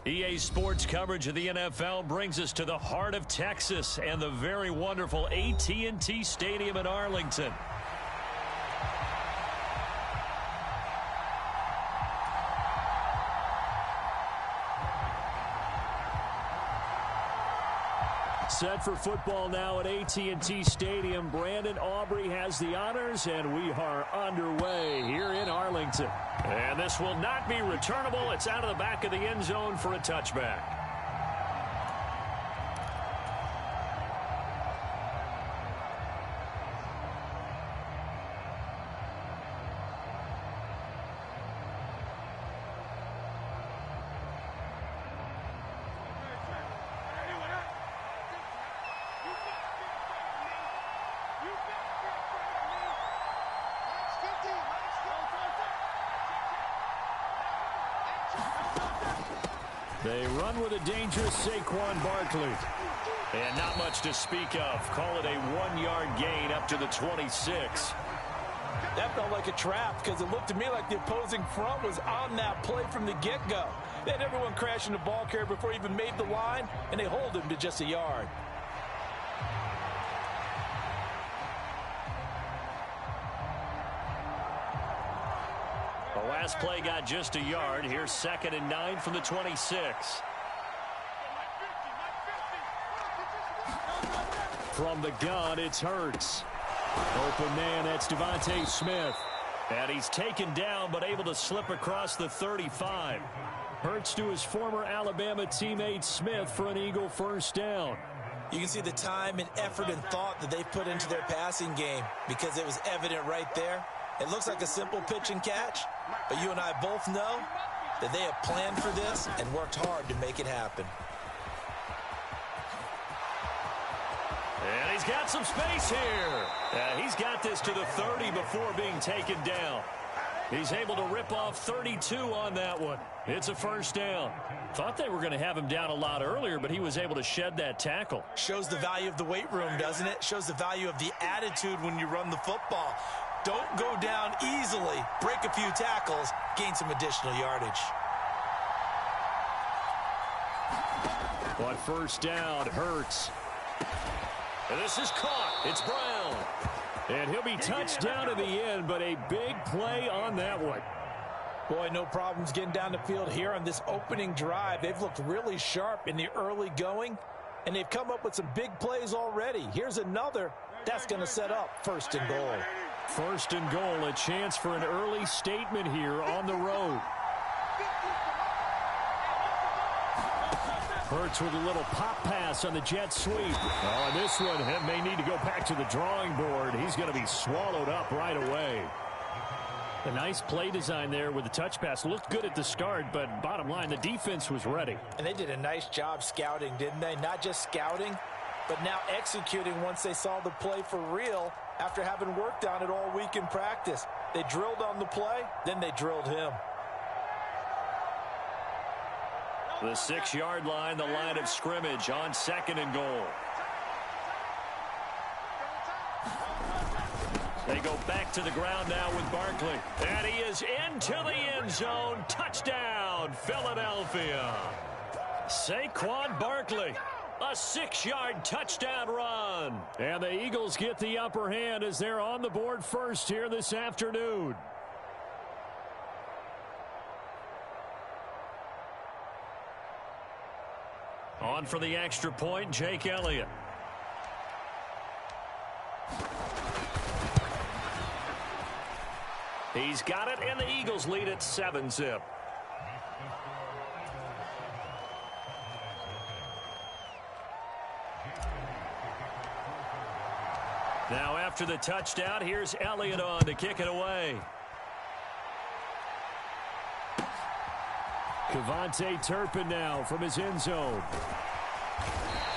EA Sports coverage of the NFL brings us to the heart of Texas and the very wonderful AT&T Stadium in Arlington. Set for football now at AT&T Stadium. Brandon Aubrey has the honors, and we are underway here in Arlington. And this will not be returnable. It's out of the back of the end zone for a touchback. They run with a dangerous Saquon Barkley. And not much to speak of. Call it a 1-yard gain up to the 26. That felt like a trap because it looked to me like the opposing front was on that play from the get-go. They had everyone crashing the ball carrier before he even made the line, and they hold him to just a yard. The last play got just a yard. Here's 2nd and 9 from the 26. From the gun, it's Hurts. Open man, that's Devontae Smith. And he's taken down, but able to slip across the 35. Hurts to his former Alabama teammate Smith for an Eagle first down. You can see the time and effort and thought that they've put into their passing game because it was evident right there. It looks like a simple pitch and catch, but you and I both know that they have planned for this and worked hard to make it happen. And he's got some space here. He's got this to the 30 before being taken down. He's able to rip off 32 on that one. It's a first down. Thought they were going to have him down a lot earlier, but he was able to shed that tackle. Shows the value of the weight room, doesn't it? Shows the value of the attitude when you run the football. Don't go down easily. Break a few tackles. Gain some additional yardage. But first down, Hurts. And this is caught. It's Brown. And he'll be touched down to the end, but a big play on that one. Boy, no problems getting down the field here on this opening drive. They've looked really sharp in the early going, and they've come up with some big plays already. Here's another. That's going to set up 1st and goal. 1st and goal, a chance for an early statement here on the road. Hurts with a little pop pass on the jet sweep. Oh, and this one may need to go back to the drawing board. He's going to be swallowed up right away. A nice play design there with the touch pass. Looked good at the start, but bottom line, the defense was ready. And they did a nice job scouting, didn't they? Not just scouting, but now executing once they saw the play for real after having worked on it all week in practice. They drilled on the play, then they drilled him. The 6-yard line, the line of scrimmage on 2nd and goal. They go back to the ground now with Barkley. And he is into the end zone. Touchdown, Philadelphia. Saquon Barkley. A 6-yard touchdown run. And the Eagles get the upper hand as they're on the board first here this afternoon. On for the extra point, Jake Elliott. He's got it, and the Eagles lead at 7-zip. Now after the touchdown, here's Elliott on to kick it away. Kevontae Turpin now from his end zone.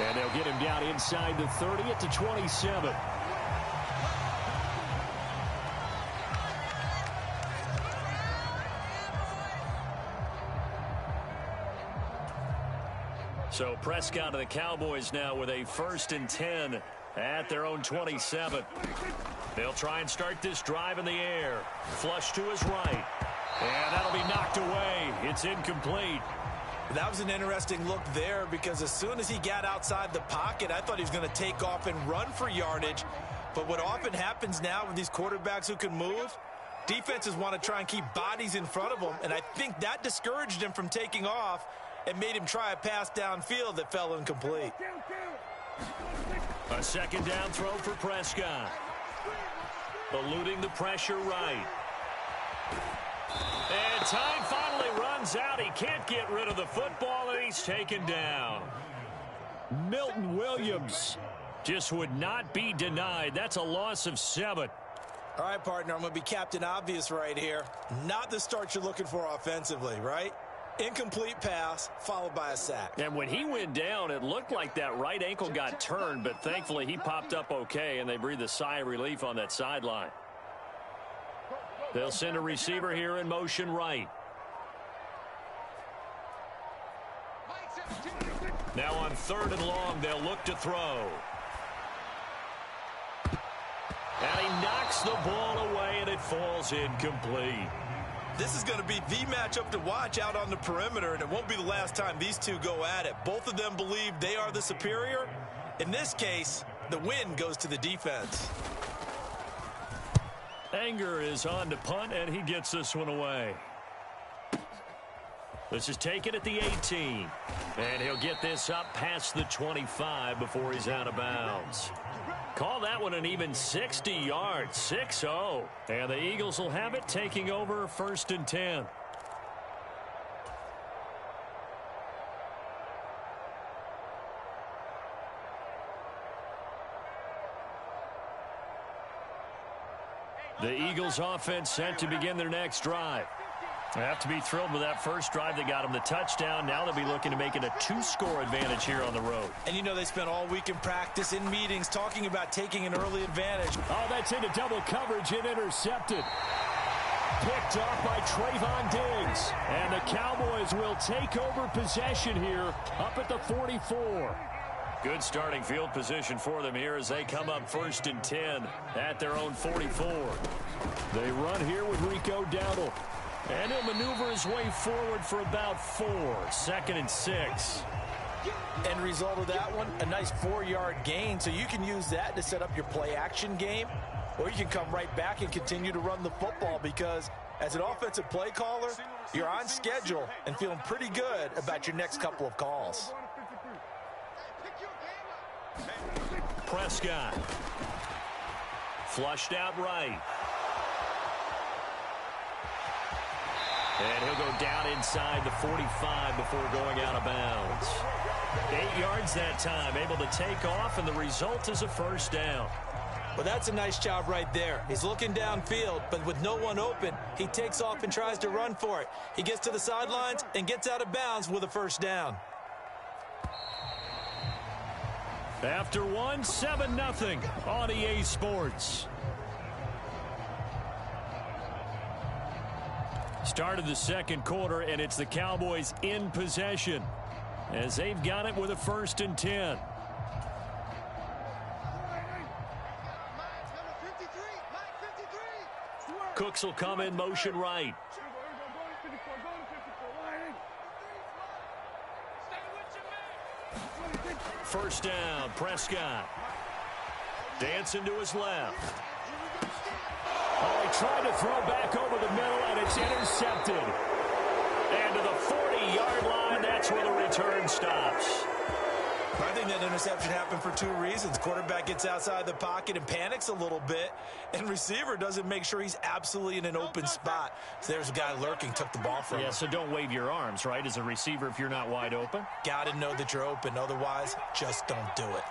And they'll get him down inside the 30 at the 27. So Prescott of the Cowboys now with a 1st and 10 at their own 27. They'll try and start this drive in the air. Flush to his right. And that'll be knocked away. It's incomplete. That was an interesting look there because as soon as he got outside the pocket, I thought he was going to take off and run for yardage. But what often happens now with these quarterbacks who can move, defenses want to try and keep bodies in front of them, and I think that discouraged him from taking off and made him try a pass downfield that fell incomplete. A second down throw for Prescott. Eluding the pressure right. And time finally runs out. He can't get rid of the football, and he's taken down. Milton Williams just would not be denied. That's a loss of 7. All right, partner, I'm going to be Captain Obvious right here. Not the start you're looking for offensively, right? Incomplete pass followed by a sack. And when he went down, it looked like that right ankle got turned, but thankfully he popped up okay, and they breathed a sigh of relief on that sideline. They'll send a receiver here in motion right. Now on 3rd and long, they'll look to throw. And he knocks the ball away, and it falls incomplete. This is going to be the matchup to watch out on the perimeter, and it won't be the last time these two go at it. Both of them believe they are the superior. In this case, the win goes to the defense. Anger is on to punt, and he gets this one away. This is taken at the 18. And he'll get this up past the 25 before he's out of bounds. Call that one an even 60 yards, 6-0. And the Eagles will have it, taking over 1st and 10. The Eagles offense set to begin their next drive. They have to be thrilled with that first drive that got them the touchdown. Now they'll be looking to make it a 2-score advantage here on the road. And you know they spent all week in practice, in meetings, talking about taking an early advantage. Oh, that's into double coverage and intercepted. Picked off by Trayvon Diggs. And the Cowboys will take over possession here up at the 44. Good starting field position for them here as they come up 1st and 10 at their own 44. They run here with Rico Dowdle. And he'll maneuver his way forward for about 4. 2nd and 6. End result of that one, a nice 4-yard gain. So you can use that to set up your play-action game, or you can come right back and continue to run the football because as an offensive play caller, you're on schedule and feeling pretty good about your next couple of calls. Prescott. Flushed out right. And he'll go down inside the 45 before going out of bounds. 8 yards that time, able to take off, and the result is a 1st down. Well, that's a nice job right there. He's looking downfield, but with no one open, he takes off and tries to run for it. He gets to the sidelines and gets out of bounds with a 1st down. After 1, 7-0 on EA Sports. Start of the 2nd quarter, and it's the Cowboys in possession as they've got it with a 1st and 10. Cooks will come in motion right. First down, Prescott. Dancing to his left. Oh, he tried to throw back over the middle, and it's intercepted. And to the 40-yard line, that's where the return stops. I think that interception happened for 2 reasons. Quarterback gets outside the pocket and panics a little bit, and receiver doesn't make sure he's absolutely in an open spot. So there's a guy lurking, took the ball from him. Yeah, so don't wave your arms, right, as a receiver if you're not wide open? Got to know that you're open. Otherwise, just don't do it.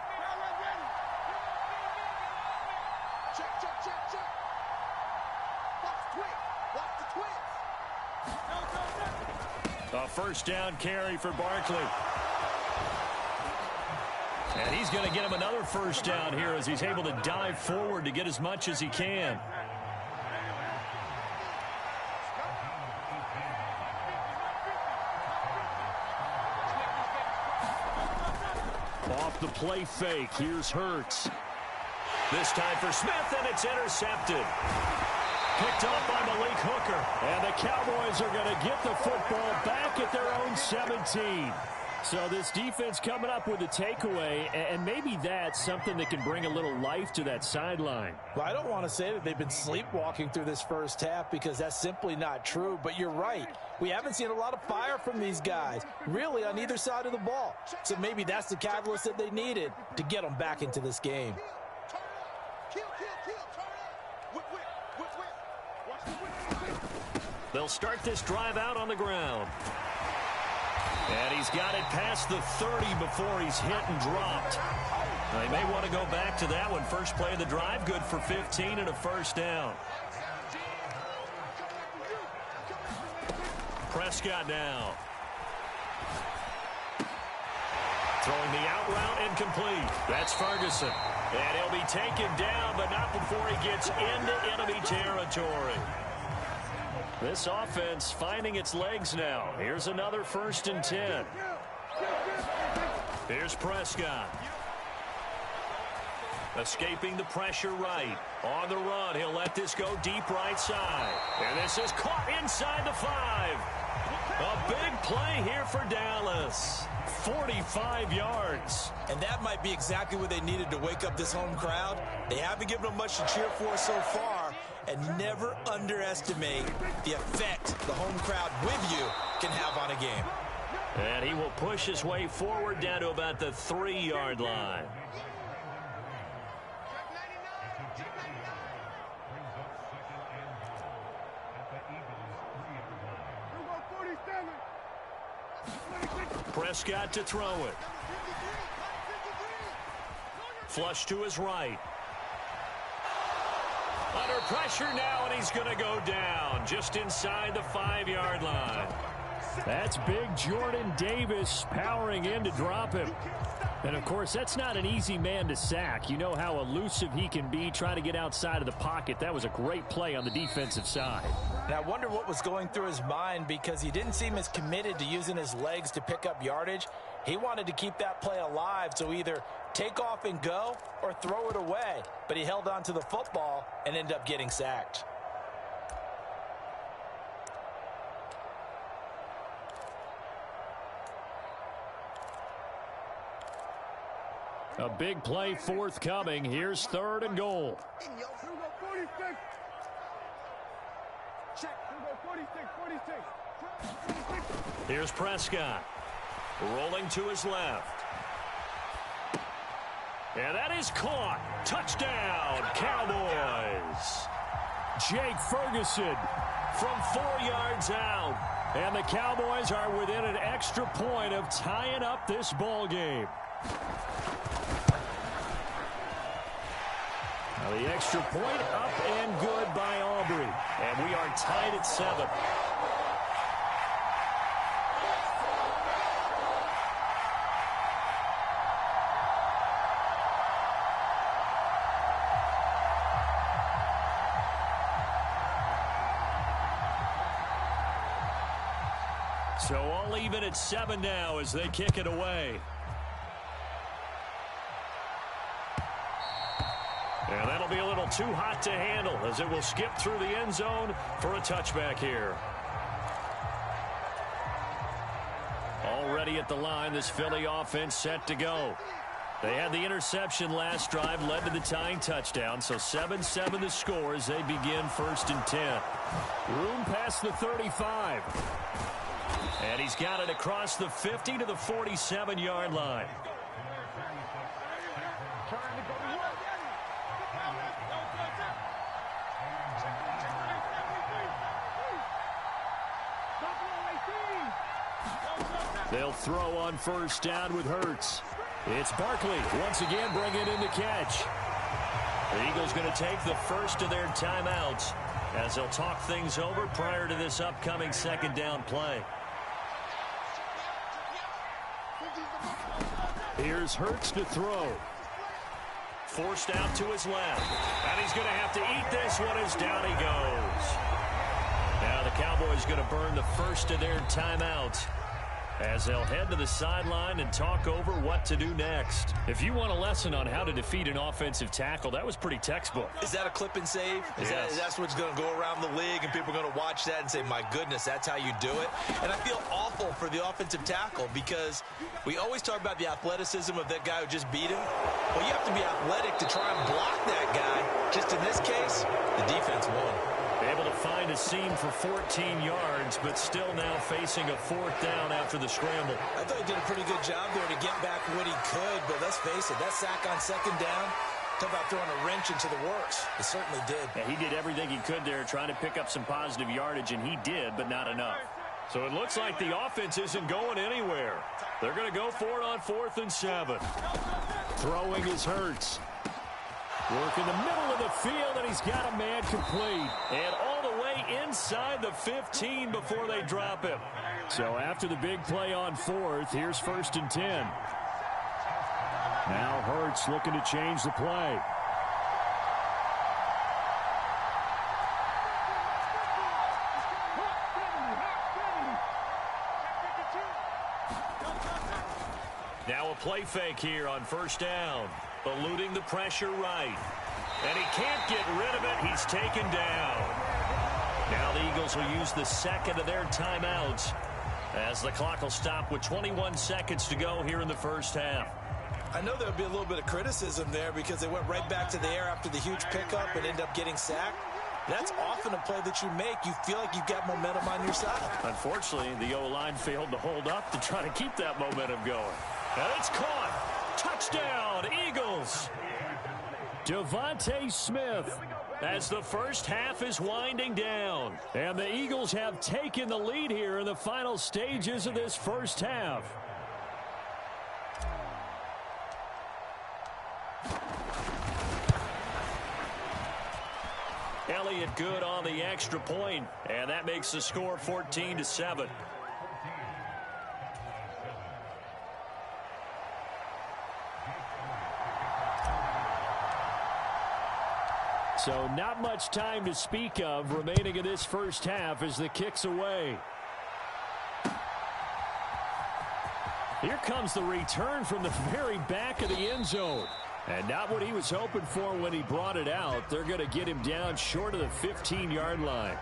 A 1st down carry for Barkley. And he's going to get him another 1st down here as he's able to dive forward to get as much as he can. Off the play fake, here's Hurts. This time for Smith, and it's intercepted. picked off by Malik Hooker. And the Cowboys are going to get the football back at their own 17. So this defense coming up with a takeaway, and maybe that's something that can bring a little life to that sideline. Well, I don't want to say that they've been sleepwalking through this first half because that's simply not true, but you're right. We haven't seen a lot of fire from these guys, really on either side of the ball. So maybe that's the catalyst that they needed to get them back into this game. They'll start this drive out on the ground. And he's got it past the 30 before he's hit and dropped. They may want to go back to that one. First play of the drive, good for 15 and a first down. Prescott now. Throwing the out route incomplete. That's Ferguson. And he'll be taken down, but not before he gets into enemy territory. This offense finding its legs now. Here's another 1st and 10. Here's Prescott. Escaping the pressure right. On the run, he'll let this go deep right side. And this is caught inside the 5. A big play here for Dallas. 45 yards. And that might be exactly what they needed to wake up this home crowd. They haven't given them much to cheer for so far. And never underestimate the effect the home crowd with you can have on a game. And he will push his way forward down to about the 3-yard line. Prescott to throw it. Flush to his right. Under pressure now, and he's going to go down just inside the 5-yard line. That's big Jordan Davis powering in to drop him. And, of course, that's not an easy man to sack. You know how elusive he can be trying to get outside of the pocket. That was a great play on the defensive side. And I wonder what was going through his mind because he didn't seem as committed to using his legs to pick up yardage. He wanted to keep that play alive, so either take off and go or throw it away. But he held on to the football and ended up getting sacked. A big play forthcoming. Here's 3rd and goal. Here's Prescott. Rolling to his left. And that is caught. Touchdown, Cowboys. Jake Ferguson from 4 yards out. And the Cowboys are within an extra point of tying up this ball game. Now the extra point up and good by Aubrey. And we are tied at 7. So all even at 7 now as they kick it away. And that'll be a little too hot to handle as it will skip through the end zone for a touchback here. Already at the line, this Philly offense set to go. They had the interception last drive, led to the tying touchdown. So 7-7 the score as they begin 1st and 10. Room past the 35. And he's got it across the 50 to the 47-yard line. They'll throw on 1st down with Hurts. It's Barkley once again bringing in the catch. The Eagles going to take the first of their timeouts as they'll talk things over prior to this upcoming 2nd down play. Here's Hurts to throw. Forced out to his left. And he's going to have to eat this one as down he goes. Now the Cowboys going to burn the first of their timeouts. as they'll head to the sideline and talk over what to do next. If you want a lesson on how to defeat an offensive tackle, that was pretty textbook. Is that a clip and save? That's what's going to go around the league, and people are going to watch that and say, my goodness, that's how you do it? And I feel awful for the offensive tackle because we always talk about the athleticism of that guy who just beat him. Well, you have to be athletic to try and block that guy. Just in this case, the defense won. Able to find a seam for 14 yards, but still now facing a 4th down after the scramble. I thought he did a pretty good job there to get back what he could, but let's face it, that sack on 2nd down, talk about throwing a wrench into the works. It certainly did. Yeah, he did everything he could there trying to pick up some positive yardage, and he did, but not enough. So it looks like the offense isn't going anywhere. They're going to go for it on 4th and 7. Throwing is Hurts. Work in the middle of the field, and he's got a man complete. And all the way inside the 15 before they drop him. So after the big play on 4th, here's 1st and 10. Now Hurts looking to change the play. Now a play fake here on 1st down. Eluding the pressure right. And he can't get rid of it. He's taken down. Now the Eagles will use the 2nd of their timeouts as the clock will stop with 21 seconds to go here in the 1st half. I know there'll be a little bit of criticism there because they went right back to the air after the huge pickup and end up getting sacked. That's often a play that you make. You feel like you've got momentum on your side. Unfortunately, the O-line failed to hold up to try to keep that momentum going. And it's caught. Touchdown, Eagles. Devontae Smith as the 1st half is winding down. And the Eagles have taken the lead here in the final stages of this 1st half. Elliott good on the extra point, and that makes the score 14-7. So not much time to speak of remaining in this 1st half as the kick's away. Here comes the return from the very back of the end zone. And not what he was hoping for when he brought it out. They're going to get him down short of the 15-yard line.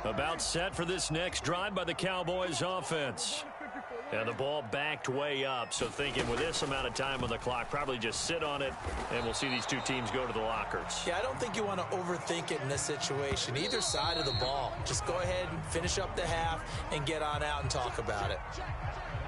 About set for this next drive by the Cowboys offense. And the ball backed way up, so thinking with this amount of time on the clock, probably just sit on it, and we'll see these two teams go to the lockers. Yeah, I don't think you want to overthink it in this situation. Either side of the ball. Just go ahead and finish up the half and get on out and talk about it.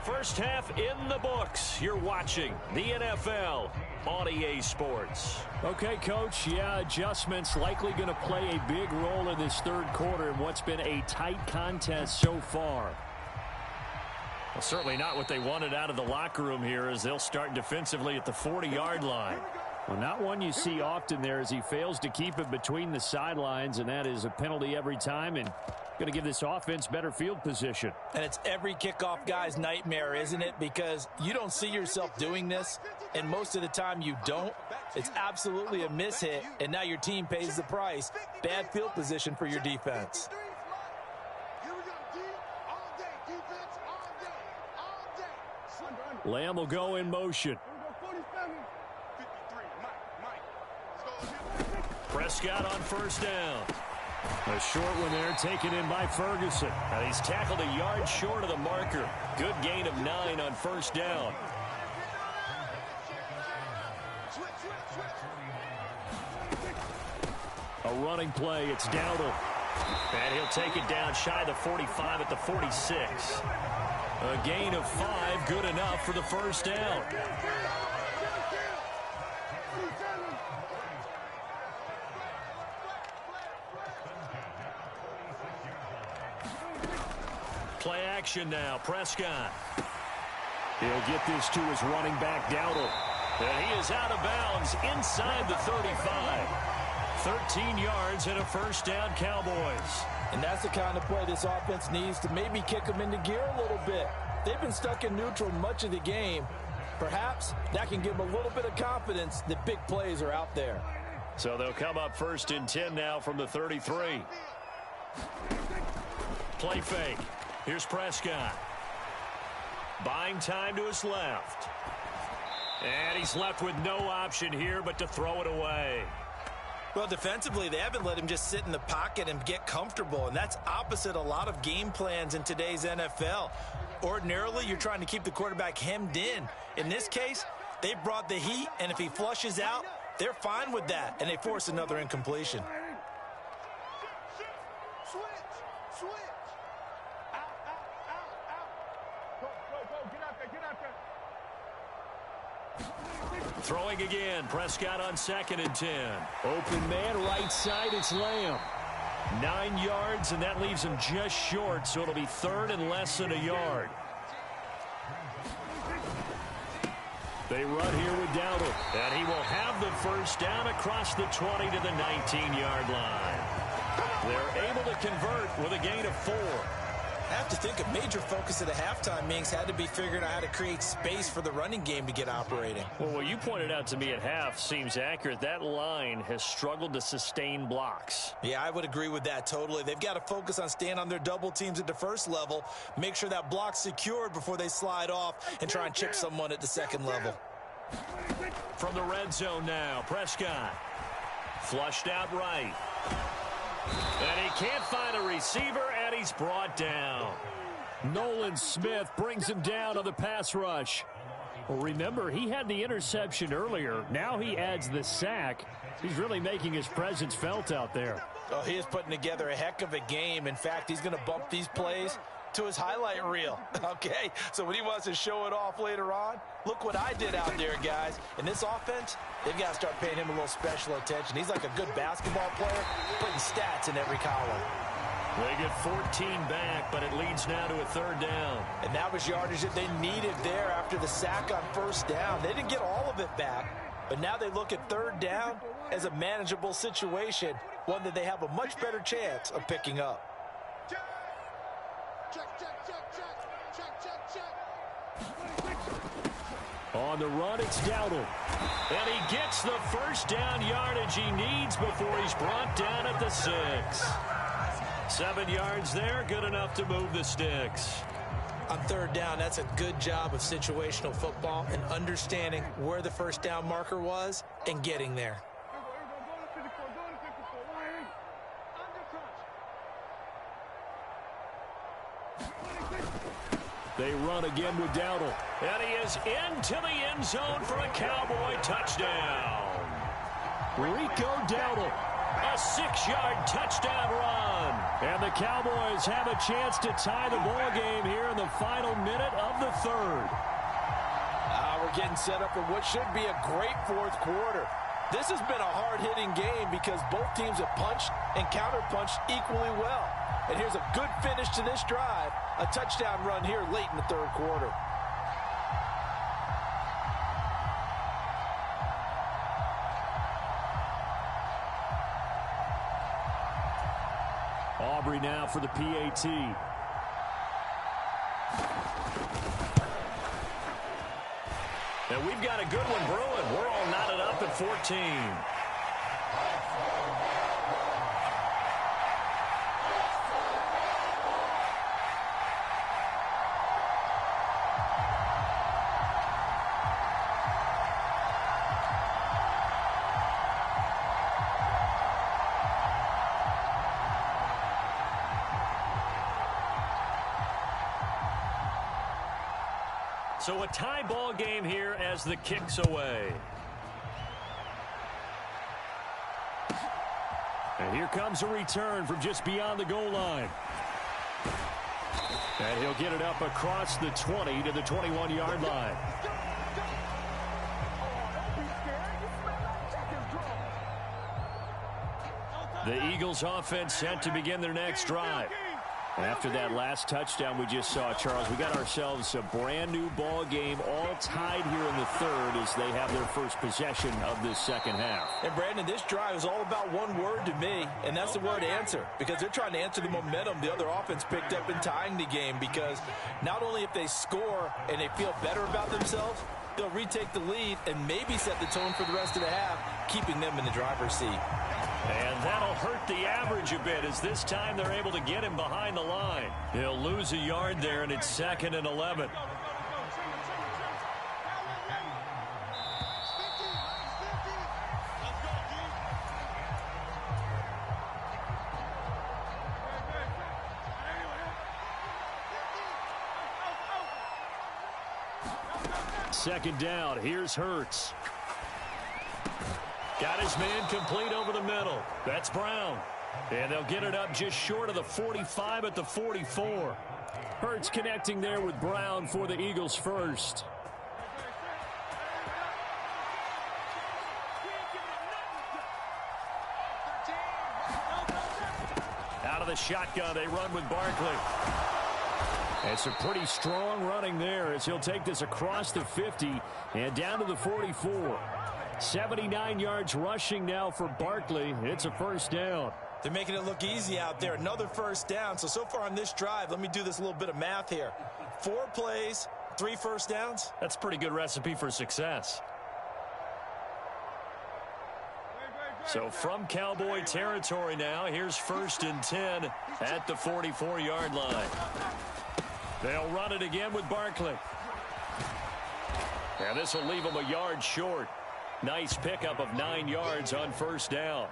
1st half in the books. You're watching the NFL on EA Sports. Okay, Coach, yeah, adjustments likely going to play a big role in this 3rd quarter in what's been a tight contest so far. Well, certainly not what they wanted out of the locker room here as they'll start defensively at the 40-yard line. Well, not one you see often there as he fails to keep it between the sidelines, and that is a penalty every time and going to give this offense better field position. And it's every kickoff guy's nightmare, isn't it? Because you don't see yourself doing this, and most of the time you don't. It's absolutely a mishit, and now your team pays the price. Bad field position for your defense. Lamb will go in motion. Prescott on 1st down. A short one there taken in by Ferguson. And he's tackled a yard short of the marker. Good gain of 9 on 1st down. A running play. It's Dowdle. And he'll take it down shy of the 45 at the 46. A gain of 5, good enough for the 1st down. Play action now, Prescott. He'll get this to his running back, Dowdle. And he is out of bounds inside the 35. 13 yards and a 1st down, Cowboys. And that's the kind of play this offense needs to maybe kick them into gear a little bit. They've been stuck in neutral much of the game. Perhaps that can give them a little bit of confidence that big plays are out there. So they'll come up 1st and 10 now from the 33. Play fake. Here's Prescott. Buying time to his left. And he's left with no option here but to throw it away. Well, defensively, they haven't let him just sit in the pocket and get comfortable, and that's opposite a lot of game plans in today's NFL. Ordinarily, you're trying to keep the quarterback hemmed in. In this case, they brought the heat, and if he flushes out, they're fine with that, and they force another incompletion. Throwing again. Prescott on 2nd and 10. Open man, right side, it's Lamb. 9 yards, and that leaves him just short, so it'll be 3rd and less than a yard. They run here with Dowdle, and he will have the first down across the 20 to the 19-yard line. They're able to convert with a gain of 4. I have to think a major focus at the halftime, Minks, had to be figuring out how to create space for the running game to get operating. Well, what you pointed out to me at half seems accurate. That line has struggled to sustain blocks. Yeah, I would agree with that totally. They've got to focus on staying on their double teams at the first level, make sure that block's secured before they slide off and try and chip someone at the second level. From the red zone now, Prescott. Flushed out right. And he can't find a receiver, and he's brought down. Nolan Smith brings him down on the pass rush. Well, remember, he had the interception earlier. Now he adds the sack. He's really making his presence felt out there. Oh, he is putting together a heck of a game. In fact, he's going to bump these plays to his highlight reel. Okay, so when he wants to show it off later on, look what I did out there, guys. In this offense, they've got to start paying him a little special attention. He's like a good basketball player, putting stats in every column. They get 14 back, but it leads now to a 3rd down. And that was yardage that they needed there after the sack on 1st down. They didn't get all of it back, but now they look at 3rd down as a manageable situation, one that they have a much better chance of picking up. On the run, it's Dowdle. And he gets the first down yardage he needs before he's brought down at the 6. 7 yards there, good enough to move the sticks. On 3rd down, that's a good job of situational football and understanding where the first down marker was and getting there. They run again with Dowdle. And he is into the end zone for a Cowboy touchdown. Rico Dowdle, a 6-yard touchdown run. And the Cowboys have a chance to tie the ball game here in the final minute of the 3rd. We're getting set up for what should be a great 4th quarter. This has been a hard-hitting game because both teams have punched and counterpunched equally well. And here's a good finish to this drive, a touchdown run here late in the 3rd quarter. Aubrey now for the PAT. And we've got a good one brewing. We're all knotted up at 14. So a tie ball game here as the kick's away. And here comes a return from just beyond the goal line. And he'll get it up across the 20 to the 21-yard line. The Eagles offense set to begin their next drive. After that last touchdown we just saw, Charles, we got ourselves a brand new ball game, all tied here in the third as they have their first possession of this second half. And Brandon, this drive is all about one word to me, and that's the word answer, because they're trying to answer the momentum the other offense picked up in tying the game, because not only if they score and they feel better about themselves, they'll retake the lead and maybe set the tone for the rest of the half, keeping them in the driver's seat. And that'll hurt the average a bit as this time they're able to get him behind the line. He'll lose a yard there, and it's 2nd and 11. Second down. Here's Hurts. Got his man complete over the middle. That's Brown. And they'll get it up just short of the 45 at the 44. Hurts connecting there with Brown for the Eagles first. Out of the shotgun, they run with Barkley. It's a pretty strong running there as he'll take this across the 50 and down to the 44. 79 yards rushing now for Barkley. It's a first down. They're making it look easy out there. Another first down. So far on this drive, let me do this little bit of math here. 4 plays, 3 first downs. That's a pretty good recipe for success. So from Cowboy territory now, here's 1st and 10 at the 44-yard line. They'll run it again with Barkley. And this will leave them a yard short. Nice pickup of 9 yards on first down.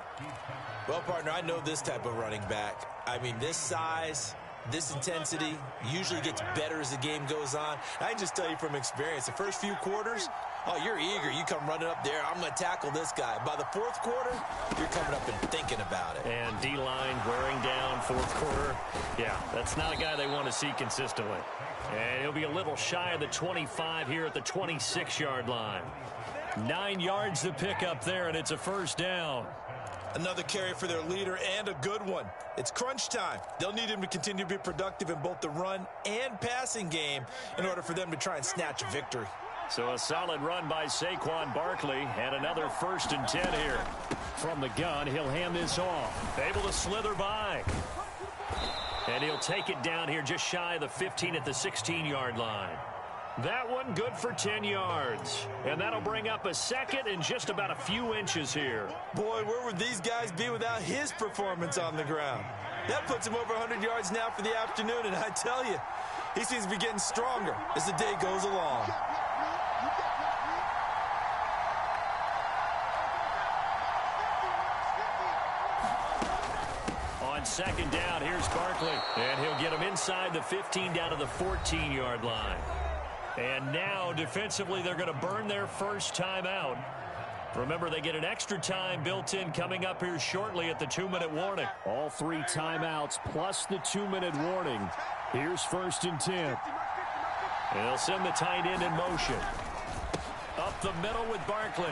Well, partner, I know this type of running back. I mean, this size, this intensity usually gets better as the game goes on. I can just tell you from experience, the first few quarters, oh, you're eager. You come running up there, I'm going to tackle this guy. By the 4th quarter, you're coming up and thinking about it. And D-line wearing down 4th quarter. Yeah, that's not a guy they want to see consistently. And he'll be a little shy of the 25 here at the 26-yard line. 9 yards to pick up there, and it's a first down. Another carry for their leader, and a good one. It's crunch time. They'll need him to continue to be productive in both the run and passing game in order for them to try and snatch a victory. So a solid run by Saquon Barkley, and another 1st and 10 here. From the gun, he'll hand this off. Able to slither by. And he'll take it down here just shy of the 15 at the 16-yard line. That one good for 10 yards. And that'll bring up a 2nd and just about a few inches here. Boy, where would these guys be without his performance on the ground? That puts him over 100 yards now for the afternoon, and I tell you, he seems to be getting stronger as the day goes along. On 2nd down, here's Barkley. And he'll get him inside the 15 down to the 14-yard line. And now, defensively, they're going to burn their first timeout. Remember, they get an extra time built in coming up here shortly at the 2-minute warning. All 3 timeouts plus the 2-minute warning. Here's 1st and 10. And they'll send the tight end in motion. Up the middle with Barkley.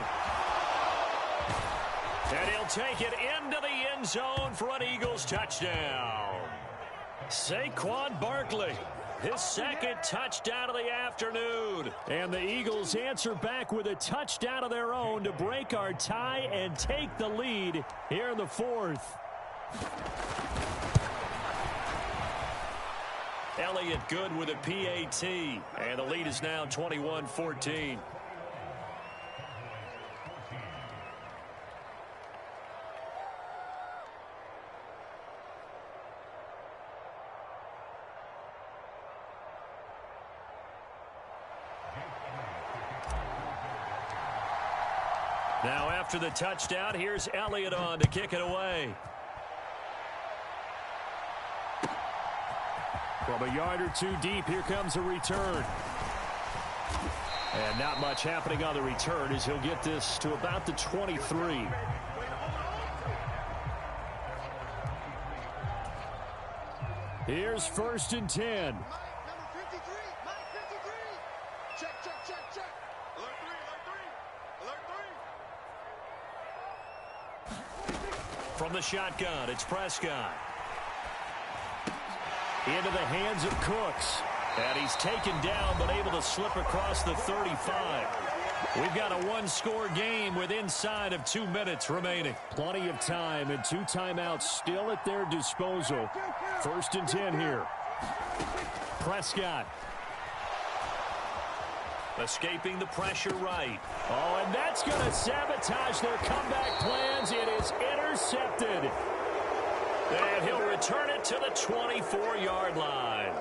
And he'll take it into the end zone for an Eagles touchdown. Saquon Barkley. His 2nd touchdown of the afternoon. And the Eagles answer back with a touchdown of their own to break our tie and take the lead here in the 4th. Elliott good with a PAT. And the lead is now 21-14. Now after the touchdown, here's Elliott on to kick it away. From a yard or 2 deep, here comes a return. And not much happening on the return as he'll get this to about the 23. Here's 1st and 10. From the shotgun, it's Prescott. Into the hands of Cooks. And he's taken down but able to slip across the 35. We've got a one-score game with inside of 2 minutes remaining. Plenty of time and 2 timeouts still at their disposal. 1st and 10 here. Prescott. Escaping the pressure right. Oh, and that's going to sabotage their comeback plans. It is intercepted. And he'll return it to the 24-yard line.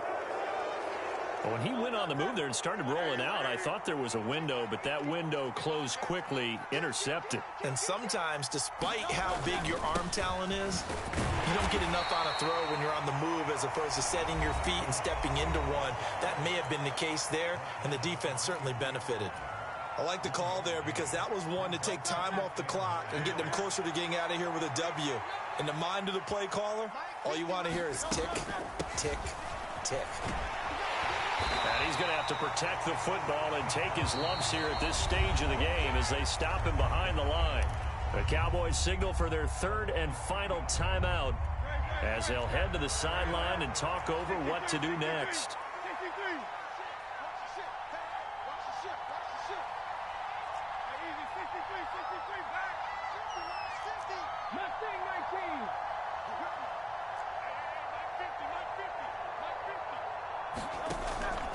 When he went on the move there and started rolling out, I thought there was a window, but that window closed quickly, intercepted. And sometimes, despite how big your arm talent is, you don't get enough on a throw when you're on the move as opposed to setting your feet and stepping into one. That may have been the case there, and the defense certainly benefited. I like the call there because that was one to take time off the clock and get them closer to getting out of here with a W. In the mind of the play caller, all you want to hear is tick, tick, tick. And he's going to have to protect the football and take his lumps here at this stage of the game as they stop him behind the line. The Cowboys signal for their 3rd and final timeout as they'll head to the sideline and talk over what to do next.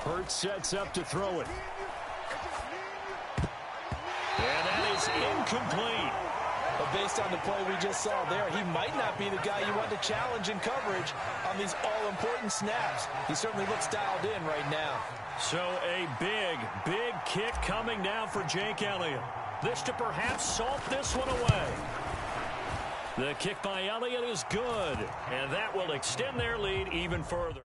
Hurts sets up to throw it. And that is incomplete. But based on the play we just saw there, he might not be the guy you want to challenge in coverage on these all-important snaps. He certainly looks dialed in right now. So a big, big kick coming now for Jake Elliott. This to perhaps salt this one away. The kick by Elliott is good, and that will extend their lead even further.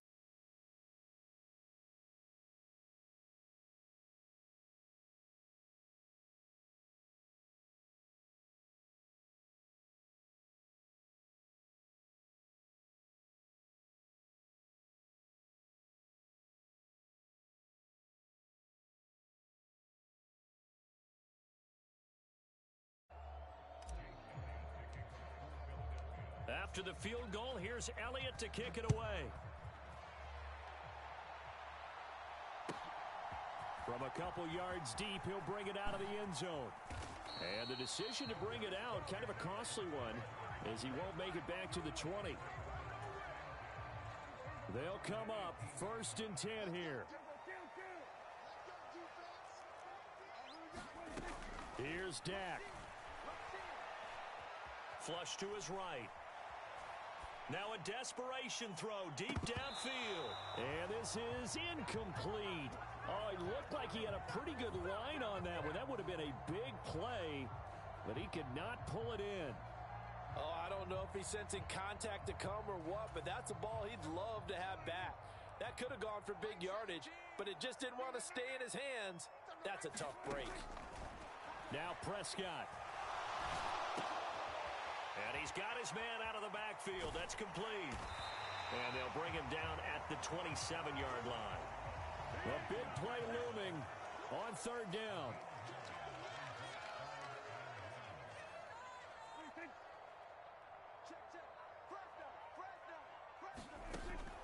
After the field goal, here's Elliott to kick it away. From a couple yards deep, he'll bring it out of the end zone. And the decision to bring it out, kind of a costly one, as he won't make it back to the 20. They'll come up 1st and 10 here. Here's Dak. Flush to his right. Now a desperation throw deep downfield. And this is incomplete. Oh, it looked like he had a pretty good line on that one. That would have been a big play, but he could not pull it in. Oh, I don't know if he's sensing contact to come or what, but that's a ball he'd love to have back. That could have gone for big yardage, but it just didn't want to stay in his hands. That's a tough break. Now Prescott. And he's got his man out of the backfield. That's complete. And they'll bring him down at the 27-yard line. A big play looming on 3rd down.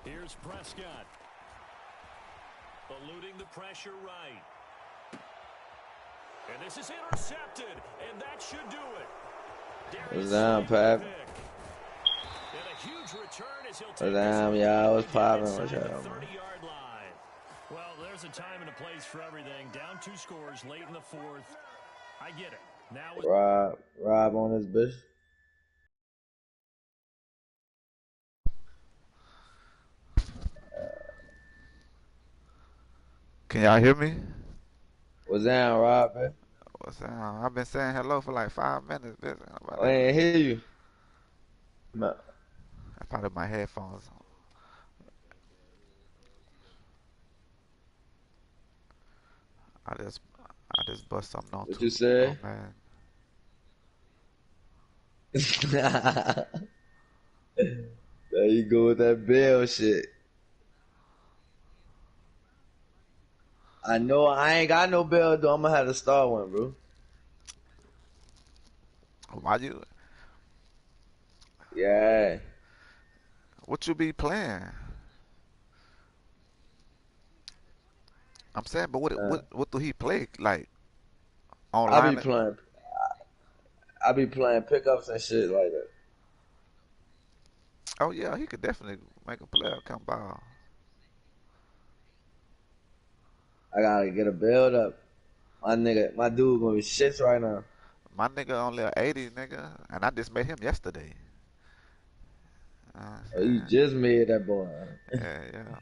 Here's Prescott. Eluding the pressure right. And this is intercepted, and that should do it. What's down, Pap? What's down, y'all? What's poppin'? What's up? Well, there's a time and a place for everything. Down 2 scores late in the 4th. I get it. Now Rob on this bitch. Can y'all hear me? What's down, Rob? Man? What's down? I've been saying hello for like 5 minutes. Bitch. I ain't hear you. No. I probably my headphones on. I just bust something on. What you say? Oh, man. There you go with that Bill shit. I know I ain't got no bell though. I'm gonna have to start one, bro. Why you? Yeah. What you be playing? I'm saying, but what Uh, what what do he play like I be online? playing. I be playing pickups and shit like that. Oh yeah, he could definitely make a player come ball. I gotta get a build up. My dude gonna be shits right now. My nigga only a 80 nigga, and I just met him yesterday. I'm Oh, you saying, just made that boy. yeah, yeah.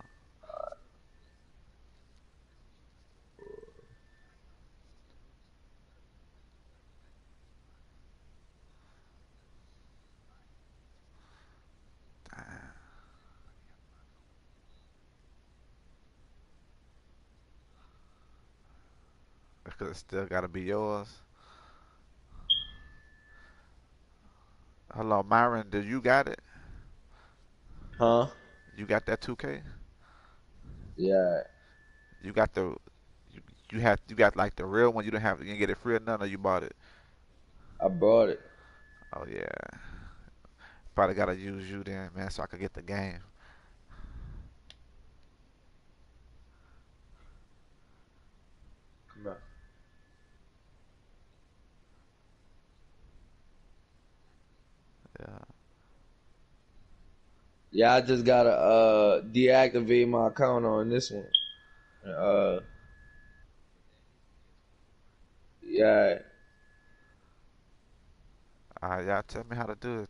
Because it still gotta be yours. Hello, Myron. Do you got it? Huh? You got that 2K? Yeah, You got the you, you got like the real one. You didn't get it free or none, or you bought it. I brought it. Oh yeah. Probably gotta use you then, man, so I could get the game. Come on. Yeah. Yeah, I just gotta deactivate my account on this one. Uh, yeah, Y'all tell me how to do it.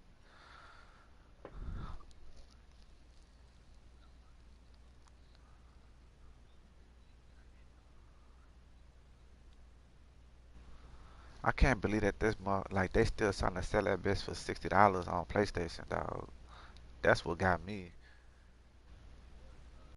I can't believe that like they still trying to sell that bitch for $60 on PlayStation, dog. That's what got me.